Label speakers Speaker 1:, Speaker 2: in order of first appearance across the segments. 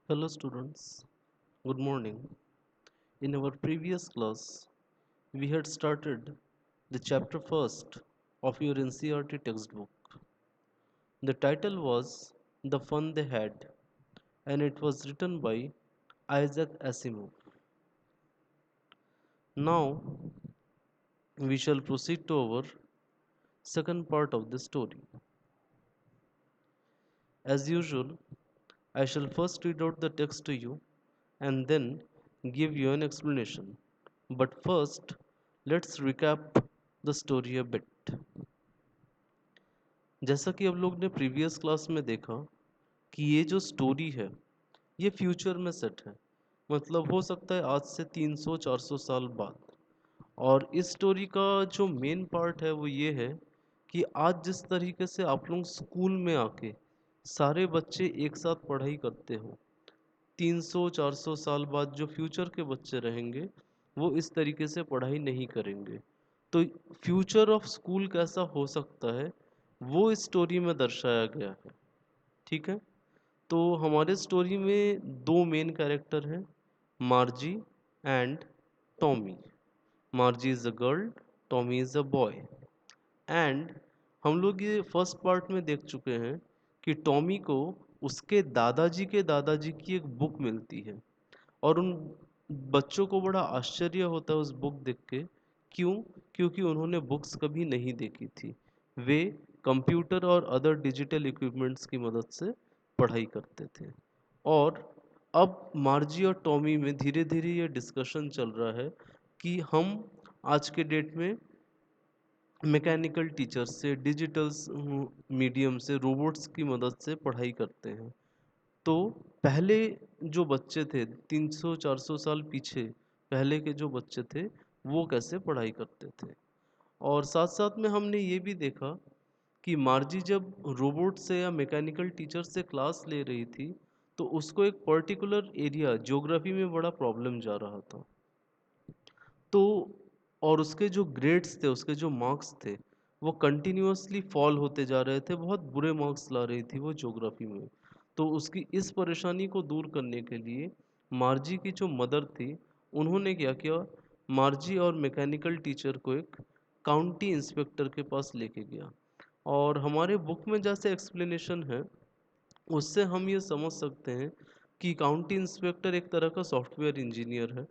Speaker 1: Hello students, good morning. In our previous class, we had started the chapter first of your NCERT textbook. The title was The Fun They Had and it was written by Isaac Asimov. Now we shall proceed to our second part of the story. As usual, I shall first read out the text to you and then give you an explanation. But first, let's recap the story a bit. जैसा कि अब लोग ने previous class में देखा कि ये जो स्टोरी है ये फ्यूचर में सेट है, मतलब हो सकता है आज से 300-400 साल बाद। और इस स्टोरी का जो मेन पार्ट है वो ये है कि आज जिस तरीके से आप लोग स्कूल में आके सारे बच्चे एक साथ पढ़ाई करते हो, 300-400 साल बाद जो फ्यूचर के बच्चे रहेंगे वो इस तरीके से पढ़ाई नहीं करेंगे। तो फ्यूचर ऑफ स्कूल कैसा हो सकता है वो इस स्टोरी में दर्शाया गया है। ठीक है, तो हमारे स्टोरी में दो मेन कैरेक्टर हैं, मार्जी and Tommy. मार्जी is a girl, Tommy is a boy. And हम लोग ये फर्स्ट पार्ट में देख चुके हैं कि टॉमी को उसके दादाजी के दादाजी की एक बुक मिलती है और उन बच्चों को बड़ा आश्चर्य होता है उस बुक देख के। क्यों? क्योंकि उन्होंने बुक्स कभी नहीं देखी थी। वे कंप्यूटर और अदर डिजिटल इक्विपमेंट्स की मदद से पढ़ाई करते थे। और अब मार्जी और टॉमी में धीरे धीरे ये डिस्कशन चल रहा है कि हम आज के डेट में मैकेनिकल टीचर से डिजिटल मीडियम से रोबोट्स की मदद से पढ़ाई करते हैं। तो पहले जो बच्चे थे 300-400 साल पीछे, पहले के जो बच्चे थे वो कैसे पढ़ाई करते थे। और साथ साथ में हमने ये भी देखा कि मार्जी जब रोबोट से या मैकेनिकल टीचर से क्लास ले रही थी तो उसको एक पर्टिकुलर एरिया ज्योग्राफी में बड़ा प्रॉब्लम जा रहा था। तो और उसके जो ग्रेड्स थे, उसके जो मार्क्स थे, वो कंटिन्यूअसली फॉल होते जा रहे थे, बहुत बुरे मार्क्स ला रही थी वो ज्योग्राफी में। तो उसकी इस परेशानी को दूर करने के लिए मार्जी की जो मदर थी, उन्होंने क्या किया, मार्जी और मैकेनिकल टीचर को एक काउंटी इंस्पेक्टर के पास लेके गया। और हमारे बुक में जैसे एक्सप्लेनेशन है उससे हम ये समझ सकते हैं कि काउंटी इंस्पेक्टर एक तरह का सॉफ्टवेयर इंजीनियर है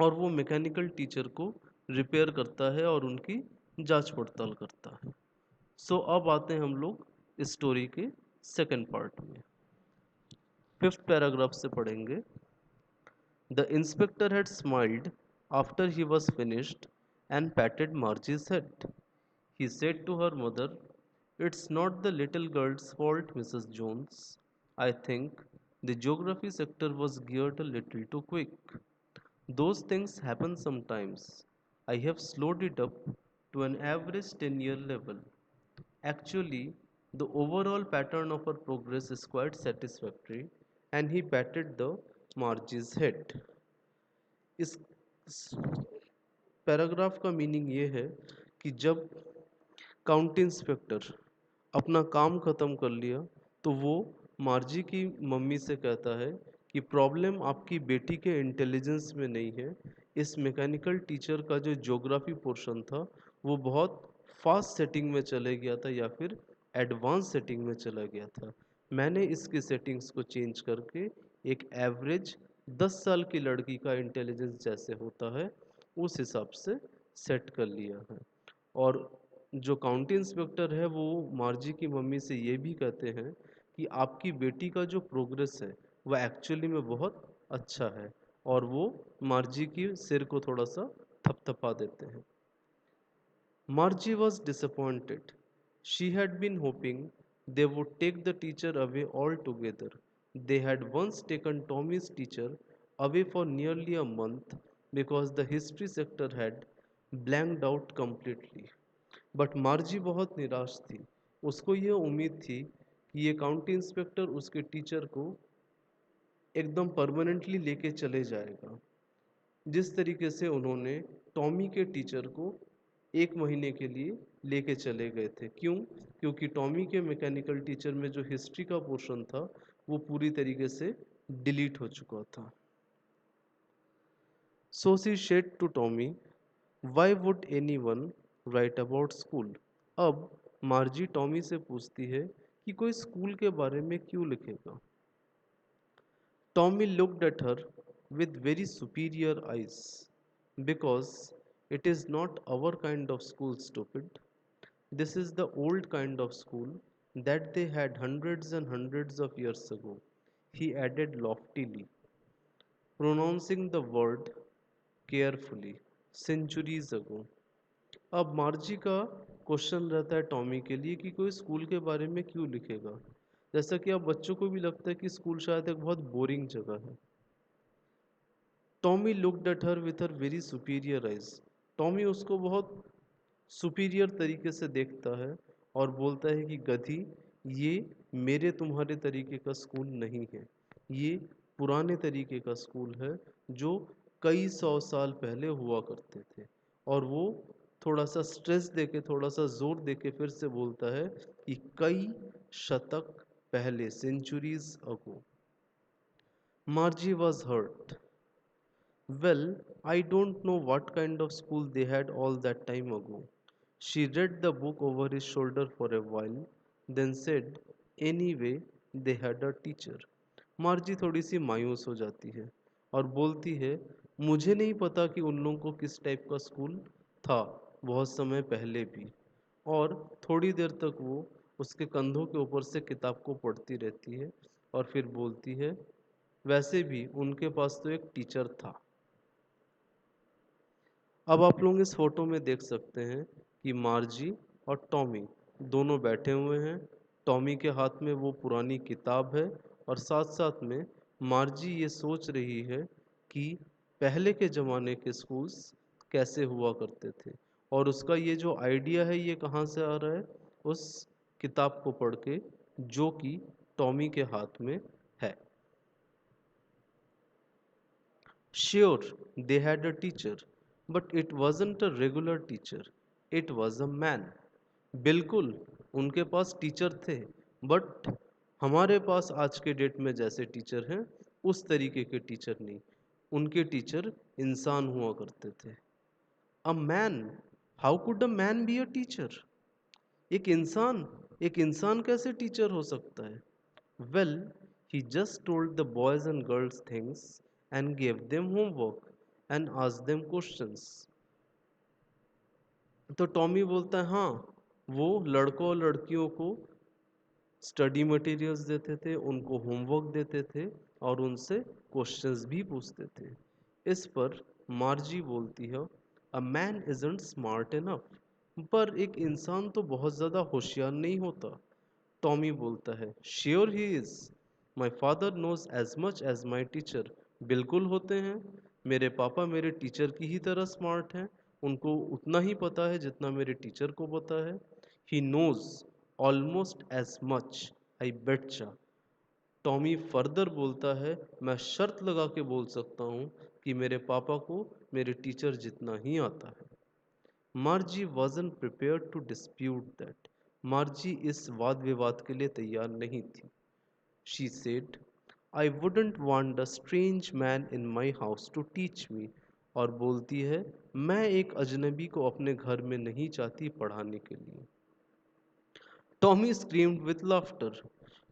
Speaker 1: और वो मैकेनिकल टीचर को रिपेयर करता है और उनकी जांच पड़ताल करता है। सो अब आते हैं हम लोग इस स्टोरी के सेकंड पार्ट में। फिफ्थ पैराग्राफ से पढ़ेंगे। The inspector had smiled after he was finished and patted Margie's head. He said to her mother, "It's not the little girl's fault, Mrs. Jones. I think the geography sector was geared a little too quick. Those things happen sometimes. I have slowed it up to an average 10-year level. Actually, the overall pattern of our progress is quite satisfactory." And he patted the Margie's head. इस paragraph का meaning ये है कि जब county inspector अपना काम ख़त्म कर लिया तो वो मार्जी की मम्मी से कहता है कि प्रॉब्लम आपकी बेटी के इंटेलिजेंस में नहीं है, इस मैकेनिकल टीचर का जो ज्योग्राफी पोर्शन था वो बहुत फास्ट सेटिंग में चले गया था या फिर एडवांस सेटिंग में चला गया था। मैंने इसकी सेटिंग्स को चेंज करके एक एवरेज 10 साल की लड़की का इंटेलिजेंस जैसे होता है उस हिसाब से सेट कर लिया है। और जो काउंटी इंस्पेक्टर है वो मार्जी की मम्मी से ये भी कहते हैं कि आपकी बेटी का जो प्रोग्रेस है वह एक्चुअली में बहुत अच्छा है। और वो मार्जी की सिर को थोड़ा सा थपथपा देते हैं। Margie was disappointed. She had been hoping they would take the teacher away altogether. They had once taken Tommy's teacher away for nearly a month because the history sector had blanked out completely. But मार्जी बहुत निराश थी। उसको ये उम्मीद थी कि ये county inspector उसके टीचर को एकदम परमानेंटली लेके चले जाएगा, जिस तरीके से उन्होंने टॉमी के टीचर को 1 महीने के लिए लेके चले गए थे। क्यों? क्योंकि टॉमी के मैकेनिकल टीचर में जो हिस्ट्री का पोर्शन था वो पूरी तरीके से डिलीट हो चुका था। So she said to Tommy, why would anyone write about school? अब मार्जी टॉमी से पूछती है कि कोई स्कूल के बारे में क्यों लिखेगा। Tommy looked at her with very superior eyes. Because it is not our kind of school, stupid. This is the old kind of school that they had hundreds and hundreds of years ago, he added loftily, pronouncing the word carefully. Centuries ago. अब मार्जी का question रहता है Tommy के लिए कि कोई school के बारे में क्यों लिखेगा। जैसा कि अब बच्चों को भी लगता है कि स्कूल शायद एक बहुत बोरिंग जगह है। Tommy looked at her with her very superior eyes. Tommy उसको बहुत सुपीरियर तरीके से देखता है और बोलता है कि गधी, ये मेरे तुम्हारे तरीके का स्कूल नहीं है, ये पुराने तरीके का स्कूल है जो कई सौ साल पहले हुआ करते थे। और वो थोड़ा सा स्ट्रेस देके, थोड़ा सा जोर देके फिर से बोलता है कि कई शतक पहले, centuries ago. Margie was hurt. Well, I don't know what kind of school they had all that time ago. She read the book over his shoulder for a while, then said, Anyway, they had a teacher. मार्जी थोड़ी सी मायूस हो जाती है और बोलती है, मुझे नहीं पता कि उन लोगों को किस टाइप का स्कूल था बहुत समय पहले भी। और थोड़ी देर तक वो उसके कंधों के ऊपर से किताब को पढ़ती रहती है और फिर बोलती है, वैसे भी उनके पास तो एक टीचर था। अब आप लोग इस फोटो में देख सकते हैं कि मार्जी और टॉमी दोनों बैठे हुए हैं। टॉमी के हाथ में वो पुरानी किताब है और साथ साथ में मार्जी ये सोच रही है कि पहले के ज़माने के स्कूल्स कैसे हुआ करते थे। और उसका ये जो आइडिया है ये कहाँ से आ रहा है, उस किताब को पढ़ के जो कि टॉमी के हाथ में है। Sure, they had a teacher, but it wasn't a regular teacher. It was a man. बिल्कुल, उनके पास टीचर थे, बट हमारे पास आज के डेट में जैसे टीचर हैं, उस तरीके के टीचर नहीं। उनके टीचर इंसान हुआ करते थे। A man, how could a man be a teacher? एक इंसान कैसे टीचर हो सकता है? Well, he just told the boys and girls things and gave them homework and asked them questions. तो टॉमी बोलता है, हाँ, वो लड़कों और लड़कियों को स्टडी मटेरियल्स देते थे, उनको होमवर्क देते थे और उनसे क्वेश्चंस भी पूछते थे। इस पर मार्जी बोलती है, a man isn't smart enough. पर एक इंसान तो बहुत ज़्यादा होशियार नहीं होता। टॉमी बोलता है, sure he is, my father knows as much as my teacher. बिल्कुल होते हैं, मेरे पापा मेरे टीचर की ही तरह स्मार्ट हैं, उनको उतना ही पता है जितना मेरे टीचर को पता है। He knows almost as much, I betcha. Tommy further बोलता है, मैं शर्त लगा के बोल सकता हूँ कि मेरे पापा को मेरे टीचर जितना ही आता है। मार्जी wasn't prepared to dispute that. मार्जी इस वाद विवाद के लिए तैयार नहीं थी। She said, I wouldn't want a strange man in my house to teach me. और बोलती है, मैं एक अजनबी को अपने घर में नहीं चाहती पढ़ाने के लिए। Tommy screamed with laughter.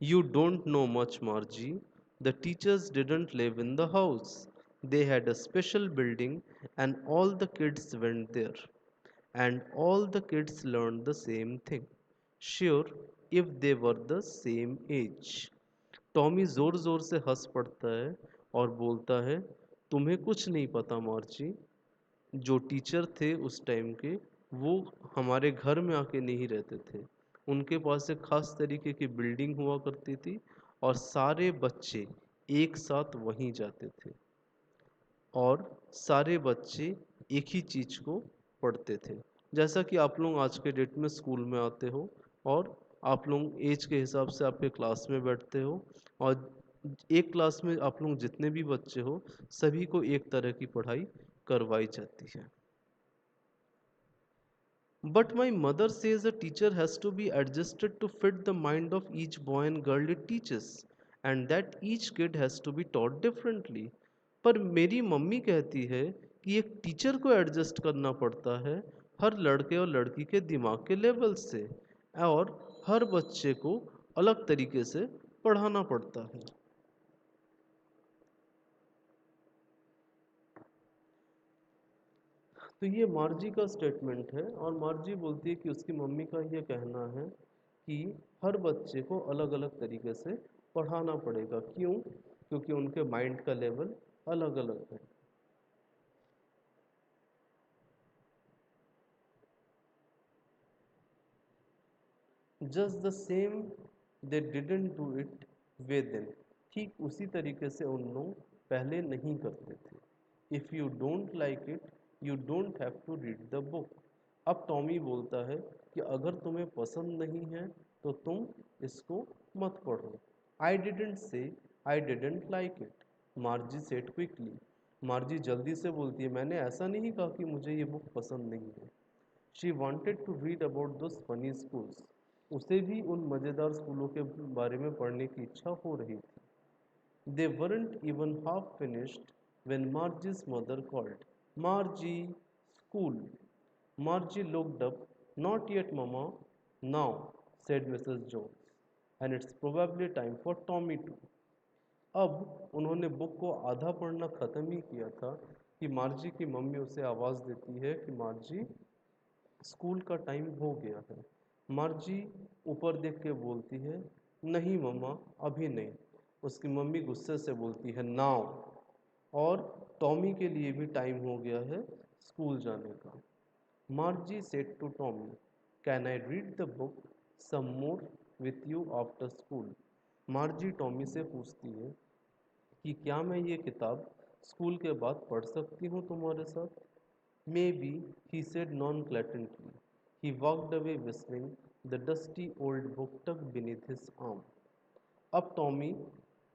Speaker 1: You don't know much, Margie. The teachers didn't live in the house. They had a special building, and all the kids went there. And all the kids learned the same thing. Sure, if they were the same age. Tommy जोर जोर से हंस पड़ता है और बोलता है, तुम्हें कुछ नहीं पता मार्ची। जो टीचर थे उस टाइम के, वो हमारे घर में आके नहीं रहते थे। उनके पास एक खास तरीके की बिल्डिंग हुआ करती थी और सारे बच्चे एक साथ वहीं जाते थे और सारे बच्चे एक ही चीज़ को पढ़ते थे। जैसा कि आप लोग आज के डेट में स्कूल में आते हो और आप लोग एज के हिसाब से आपके क्लास में बैठते हो और एक क्लास में आप लोग जितने भी बच्चे हो सभी को एक तरह की पढ़ाई करवाई जाती है। But my mother says a teacher has to be adjusted to fit the mind of each boy and girl it teaches. And that each kid has to be taught differently. पर मेरी मम्मी कहती है कि एक teacher को adjust करना पड़ता है हर लड़के और लड़की के दिमाग के लेवल से, और हर बच्चे को अलग तरीके से पढ़ाना पड़ता है। तो ये मार्जी का स्टेटमेंट है, और मार्जी बोलती है कि उसकी मम्मी का ये कहना है कि हर बच्चे को अलग अलग तरीके से पढ़ाना पड़ेगा। क्यों? क्योंकि उनके माइंड का लेवल अलग अलग है। Just the same they didn't do it way then. ठीक उसी तरीके से उन लोग पहले नहीं करते थे। If you don't like it you don't have to read the book. अब टॉमी बोलता है कि अगर तुम्हें पसंद नहीं है तो तुम इसको मत पढ़ो। I didn't say I didn't like it, मार्जी said quickly. मार्जी जल्दी से बोलती है, मैंने ऐसा नहीं कहा कि मुझे ये बुक पसंद नहीं है। She wanted to read about those funny schools. उसे भी उन मज़ेदार स्कूलों के बारे में पढ़ने की इच्छा हो रही थी। They weren't even half finished when Margie's mother called. Margie, school. Margie looked up. Not yet, Mama. Now, said Mrs. Jones. And it's probably time for Tommy too. अब उन्होंने बुक को आधा पढ़ना ख़त्म ही किया था कि मार्जी की मम्मी उसे आवाज़ देती है कि मार्जी, स्कूल का टाइम हो गया है। मार्जी ऊपर देख के बोलती है, नहीं मम्मा, अभी नहीं। उसकी मम्मी गुस्से से बोलती है, नाउ। और टॉमी के लिए भी टाइम हो गया है स्कूल जाने का। Margie said to Tommy, can I read the book some more with you after school. Margie Tommy से पूछती है कि क्या मैं ये किताब स्कूल के बाद पढ़ सकती हूँ तुम्हारे साथ? Maybe, he said nonchalantly. He walked away whistling, the dusty old book tucked beneath his arm. अब टॉमी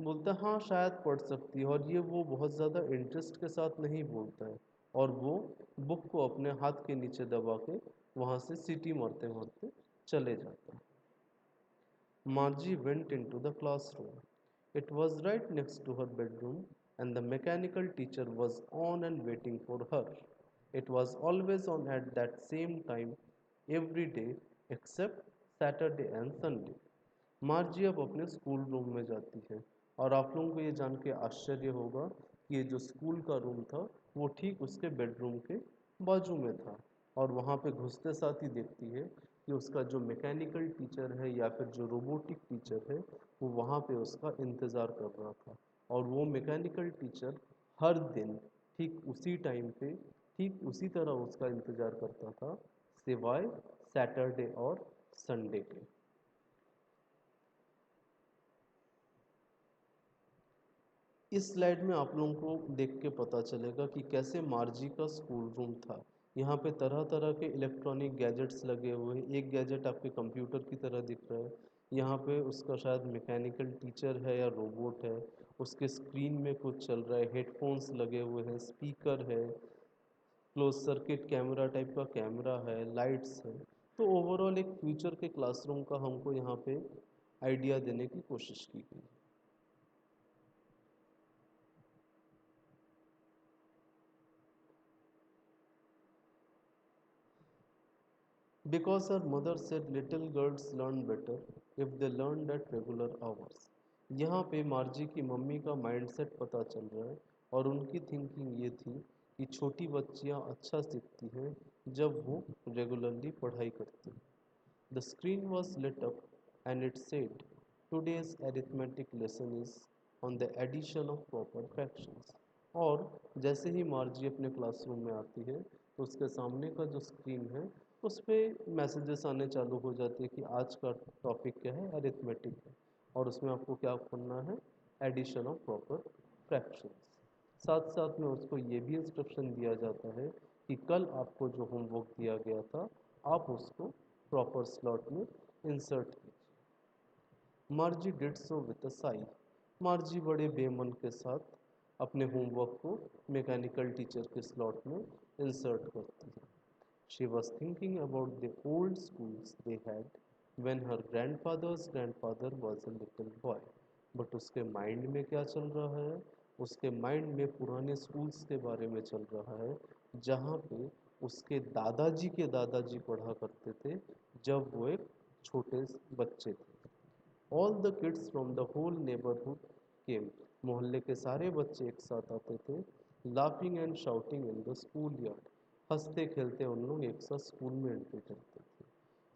Speaker 1: बोलता है, हाँ शायद पढ़ सकती है, और ये वो बहुत ज़्यादा इंटरेस्ट के साथ नहीं बोलता है, और वो बुक को अपने हाथ के नीचे दबा के वहाँ से सीटी मारते मारते चले जाता है। Margie went into the classroom. It was right next to her bedroom, and the mechanical teacher was on and waiting for her. It was always on at that same time every day except Saturday and Sunday. मार्जी अब अपने school room में जाती है, और आप लोगों को ये जान के आश्चर्य होगा कि ये जो स्कूल का रूम था वो ठीक उसके बेडरूम के बाजू में था। और वहाँ पे घुसते साथ ही देखती है कि उसका जो मैकेनिकल टीचर है या फिर जो रोबोटिक टीचर है वो वहाँ पे उसका इंतज़ार कर रहा था। और वो मैकेनिकल टीचर हर दिन ठीक उसी टाइम पे ठीक उसी तरह उसका इंतज़ार करता था, सिवाय सैटरडे और संडे के। इस स्लाइड में आप लोगों को देख के पता चलेगा कि कैसे मार्जी का स्कूल रूम था। यहाँ पे तरह तरह के इलेक्ट्रॉनिक गैजेट्स लगे हुए हैं। एक गैजेट आपके कंप्यूटर की तरह दिख रहा है। यहाँ पे उसका शायद मैकेनिकल टीचर है या रोबोट है। उसके स्क्रीन में कुछ चल रहा है, हेडफोन्स लगे हुए हैं, स्पीकर है, क्लोज सर्किट कैमरा टाइप का कैमरा है, लाइट्स है। तो ओवरऑल एक फ्यूचर के क्लासरूम का हमको यहाँ पे आइडिया देने की कोशिश की गई। Because her mother said little girls learn better if they learned at regular hours. यहाँ पे मार्जी की मम्मी का माइंडसेट पता चल रहा है, और उनकी थिंकिंग ये थी कि छोटी बच्चियाँ अच्छा सीखती हैं जब वो रेगुलरली पढ़ाई करती हैं। The screen was lit up and it said, Today's arithmetic lesson is on the addition of proper fractions. और जैसे ही मार्जी अपने क्लासरूम में आती है तो उसके सामने का जो स्क्रीन है उस पर मैसेजेस आने चालू हो जाते हैं कि आज का टॉपिक क्या है, अरिथमेटिक है, और उसमें आपको क्या करना है, एडिशन ऑफ प्रॉपर फ्रैक्शंस। साथ साथ में उसको ये भी इंस्ट्रक्शन दिया जाता है कि कल आपको जो होमवर्क दिया गया था आप उसको प्रॉपर स्लॉट में इंसर्ट कीजिए। मार्जी did so with a Sai. मार्जी बड़े बेमन के साथ अपने होमवर्क को मैकेनिकल टीचर के स्लॉट में इंसर्ट करती है। She was thinking about the old schools they had when her grandfather's grandfather was a little boy. But उसके माइंड में क्या चल रहा है? उसके माइंड में पुराने स्कूल्स के बारे में चल रहा है, जहाँ पे उसके दादाजी के दादाजी पढ़ा करते थे जब वो एक छोटे बच्चे थे। All the kids from the whole neighbourhood came. मोहल्ले के सारे बच्चे एक साथ आते थे। Laughing and shouting in the school yard. हंसते खेलते उन लोग एक साथ स्कूल में एंट्री करते थे।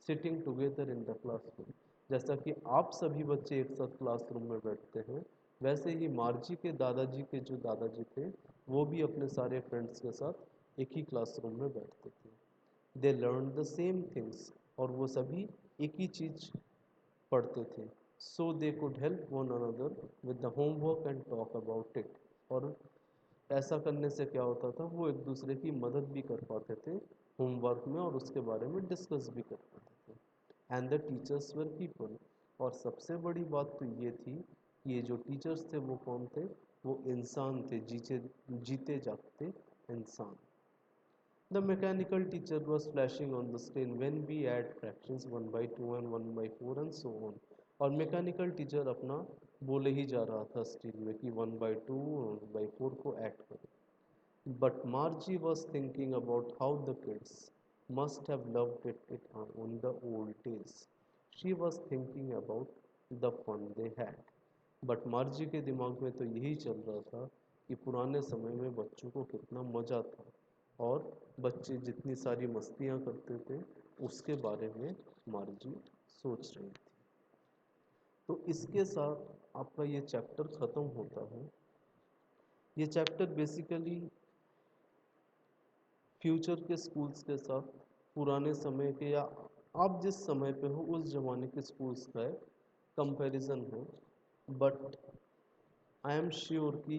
Speaker 1: Sitting together in the classroom. जैसा कि आप सभी बच्चे एक साथ क्लासरूम में बैठते हैं, वैसे ही मार्जी के दादाजी के जो दादाजी थे वो भी अपने सारे फ्रेंड्स के साथ एक ही क्लासरूम में बैठते थे। They learn the same things. और वो सभी एक ही चीज़ पढ़ते थे। So they could help one another with the homework and talk about it. और ऐसा करने से क्या होता था, वो एक दूसरे की मदद भी कर पाते थे होमवर्क में और उसके बारे में डिस्कस भी कर पाते थे। And the teachers were people. और सबसे बड़ी बात तो ये थी कि ये जो टीचर्स थे वो कौन थे? वो इंसान थे, जीते जीते जागते इंसान। The mechanical teacher was flashing on the screen when we add fractions 1 by 2 and 1 by 4 and so on. और मैकेनिकल टीचर अपना बोले ही जा रहा था स्क्रीन में कि 1 by 2 और 1 by 4 को ऐड करो। But Margie was thinking about how the kids must have loved it on the old days. She was thinking about the fun they had. But मार्जी के दिमाग में तो यही चल रहा था कि पुराने समय में बच्चों को कितना मज़ा था और बच्चे जितनी सारी मस्तियाँ करते थे उसके बारे में मार्जी सोच रही थी। तो इसके साथ आपका ये चैप्टर ख़त्म होता है। ये चैप्टर बेसिकली फ्यूचर के स्कूल्स के साथ पुराने समय के या आप जिस समय पे हो उस ज़माने के स्कूल्स का एक कंपैरिजन है। बट आई एम श्योर कि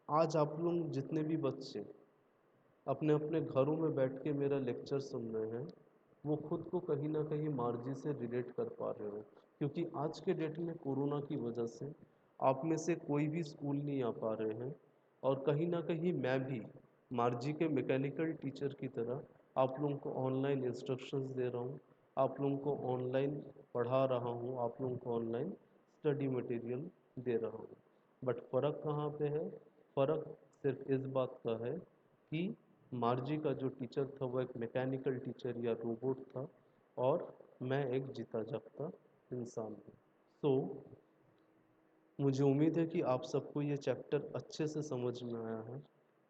Speaker 1: आज आप लोग जितने भी बच्चे अपने अपने घरों में बैठ के मेरा लेक्चर सुन रहे हैं वो खुद को कहीं ना कहीं मार्जी से रिलेट कर पा रहे हो, क्योंकि आज के डेट में कोरोना की वजह से आप में से कोई भी स्कूल नहीं आ पा रहे हैं। और कहीं ना कहीं मैं भी मार्जी के मैकेनिकल टीचर की तरह आप लोगों को ऑनलाइन इंस्ट्रक्शंस दे रहा हूँ, आप लोगों को ऑनलाइन पढ़ा रहा हूँ, आप लोगों को ऑनलाइन स्टडी मटेरियल दे रहा हूँ। बट फ़र्क कहाँ पे है? फ़र्क सिर्फ इस बात का है कि मार्जी का जो टीचर था वो एक मैकेनिकल टीचर या रोबोट था और मैं एक जीता जागता इंसान हूँ। सो मुझे उम्मीद है कि आप सबको ये चैप्टर अच्छे से समझ में आया है।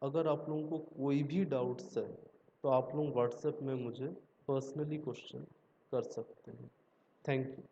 Speaker 1: अगर आप लोगों को कोई भी डाउट्स है तो आप लोग व्हाट्सएप में मुझे पर्सनली क्वेश्चन कर सकते हैं। Thank you.